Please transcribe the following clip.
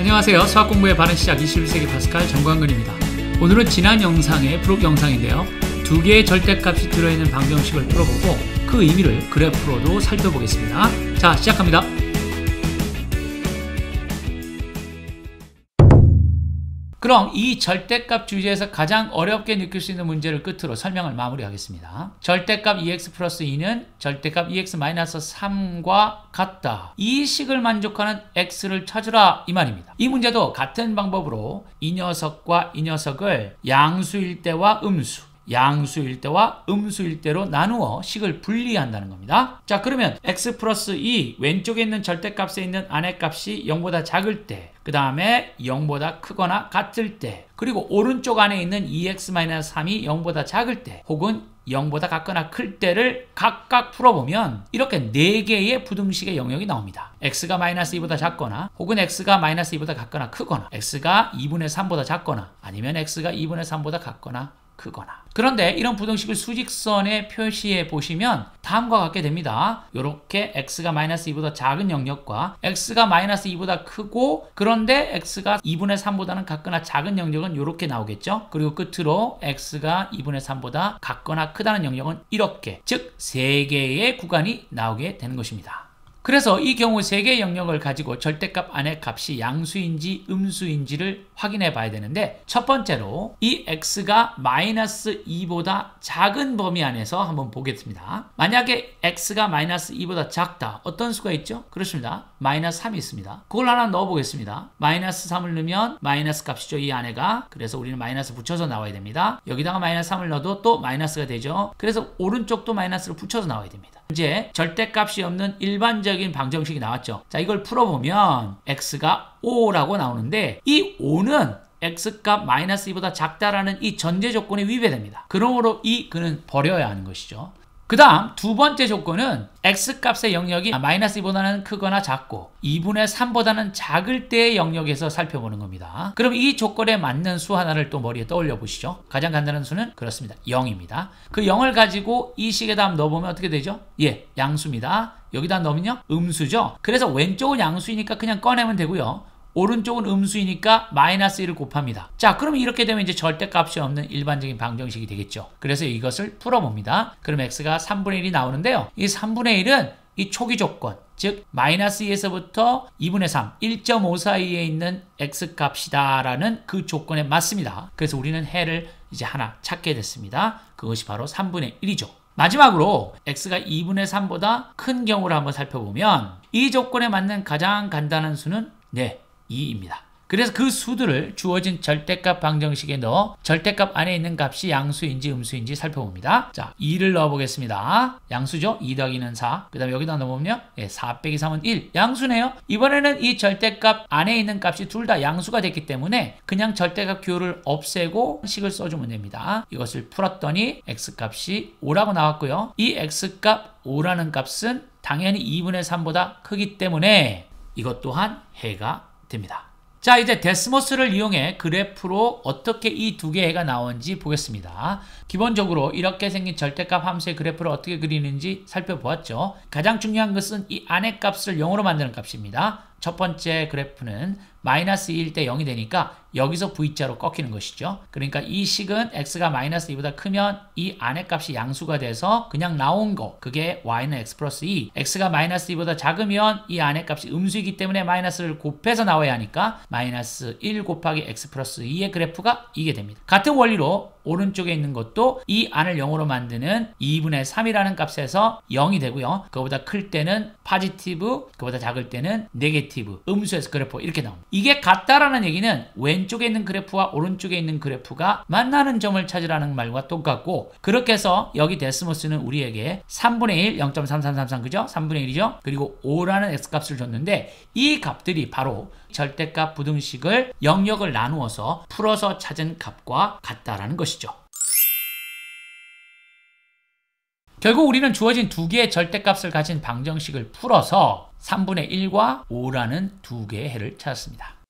안녕하세요. 수학 공부의 바른 시작 21세기 파스칼 정광근입니다. 오늘은 지난 영상의 프로 영상인데요. 두 개의 절대값이 들어있는 방정식을 풀어보고 그 의미를 그래프로도 살펴보겠습니다. 자, 시작합니다. 그럼 이 절대값 주제에서 가장 어렵게 느낄 수 있는 문제를 끝으로 설명을 마무리하겠습니다. 절대값 2x 플러스 2는 절대값 2x 마이너스 3과 같다. 이 식을 만족하는 x를 찾으라 이 말입니다. 이 문제도 같은 방법으로 이 녀석과 이 녀석을 양수일 때와 양수일 때와 음수일 때로 나누어 식을 분리한다는 겁니다. 자, 그러면 x 플러스 2 왼쪽에 있는 절대값에 있는 안의 값이 0보다 작을 때, 그 다음에 0보다 크거나 같을 때, 그리고 오른쪽 안에 있는 2x-3이 0보다 작을 때 혹은 0보다 같거나 클 때를 각각 풀어보면 이렇게 4개의 부등식의 영역이 나옵니다. x가 마이너스 2보다 작거나 혹은 x가 마이너스 2보다 같거나 크거나 x가 2분의 3보다 작거나 아니면 x가 2분의 3보다 같거나 크거나. 그런데 이런 부등식을 수직선에 표시해 보시면 다음과 같게 됩니다. 이렇게 x가 마이너스 2보다 작은 영역과 x가 마이너스 2보다 크고 그런데 x가 2분의 3보다는 같거나 작은 영역은 이렇게 나오겠죠. 그리고 끝으로 x가 2분의 3보다 같거나 크다는 영역은 이렇게, 즉 3개의 구간이 나오게 되는 것입니다. 그래서 이 경우 3개의 영역을 가지고 절대값 안의 값이 양수인지 음수인지를 확인해 봐야 되는데, 첫 번째로 이 x가 마이너스 2보다 작은 범위 안에서 한번 보겠습니다. 만약에 x가 마이너스 2보다 작다. 어떤 수가 있죠? 그렇습니다. 마이너스 3이 있습니다. 그걸 하나 넣어 보겠습니다. 마이너스 3을 넣으면 마이너스 값이죠, 이 안에가. 그래서 우리는 마이너스 붙여서 나와야 됩니다. 여기다가 마이너스 3을 넣어도 또 마이너스가 되죠. 그래서 오른쪽도 마이너스를 붙여서 나와야 됩니다. 이제 절대값이 없는 일반적인 방정식이 나왔죠. 자, 이걸 풀어보면 x가 5라고 나오는데 이 5는 x값 마이너스 2보다 작다라는 이 전제 조건에 위배됩니다. 그러므로 이 그는 버려야 하는 것이죠. 그 다음 두 번째 조건은 x값의 영역이 마이너스 2보다는 크거나 작고 2분의 3보다는 작을 때의 영역에서 살펴보는 겁니다. 그럼 이 조건에 맞는 수 하나를 또 머리에 떠올려 보시죠. 가장 간단한 수는 그렇습니다. 0입니다. 그 0을 가지고 이 식에다 넣어보면 어떻게 되죠? 예, 양수입니다. 여기다 넣으면요, 음수죠. 그래서 왼쪽은 양수이니까 그냥 꺼내면 되고요. 오른쪽은 음수이니까 마이너스 1을 곱합니다. 자, 그러면 이렇게 되면 이제 절대값이 없는 일반적인 방정식이 되겠죠. 그래서 이것을 풀어봅니다. 그럼 x가 3분의 1이 나오는데요. 이 3분의 1은 이 초기 조건, 즉 마이너스 2에서부터 2분의 3, 1.5 사이에 있는 x값이다라는 그 조건에 맞습니다. 그래서 우리는 해를 이제 하나 찾게 됐습니다. 그것이 바로 3분의 1이죠. 마지막으로 x가 2분의 3보다 큰 경우를 한번 살펴보면 이 조건에 맞는 가장 간단한 수는 2입니다. 그래서 그 수들을 주어진 절대값 방정식에 넣어 절대값 안에 있는 값이 양수인지 음수인지 살펴봅니다. 자, 2를 넣어보겠습니다. 양수죠? 2 더하기는 4. 그 다음에 여기다 넣어보면 4 빼기 3은 1. 양수네요. 이번에는 이 절대값 안에 있는 값이 둘 다 양수가 됐기 때문에 그냥 절대값 기호를 없애고 식을 써주면 됩니다. 이것을 풀었더니 x값이 5라고 나왔고요. 이 x값 5라는 값은 당연히 2분의 3보다 크기 때문에 이것 또한 해가 됩니다. 자, 이제 데스모스를 이용해 그래프로 어떻게 이 두 개의 해가 나오는지 보겠습니다. 기본적으로 이렇게 생긴 절대값 함수의 그래프를 어떻게 그리는지 살펴보았죠. 가장 중요한 것은 이 안의 값을 0으로 만드는 값입니다. 첫 번째 그래프는 마이너스 2일 때 0이 되니까 여기서 V자로 꺾이는 것이죠. 그러니까 이 식은 x가 마이너스 2보다 크면 이 안의 값이 양수가 돼서 그냥 나온 거, 그게 y는 x 플러스 2. x가 마이너스 2보다 작으면 이 안의 값이 음수이기 때문에 마이너스를 곱해서 나와야 하니까 마이너스 1 곱하기 x 플러스 2의 그래프가 이게 됩니다. 같은 원리로 오른쪽에 있는 것도 이 안을 0으로 만드는 2분의 3이라는 값에서 0이 되고요. 그거보다 클 때는 포지티브, 그거보다 작을 때는 네게티브, 음수에서 그래프 이렇게 나옵니다. 이게 같다라는 얘기는 왼쪽에 있는 그래프와 오른쪽에 있는 그래프가 만나는 점을 찾으라는 말과 똑같고, 그렇게 해서 여기 데스모스는 우리에게 3분의 1, 0.3333 그죠? 3분의 1이죠? 그리고 5라는 x값을 줬는데 이 값들이 바로 절대값 부등식을 영역을 나누어서 풀어서 찾은 값과 같다라는 것이죠. 결국 우리는 주어진 두 개의 절대값을 가진 방정식을 풀어서 3분의 1과 5라는 두 개의 해를 찾았습니다.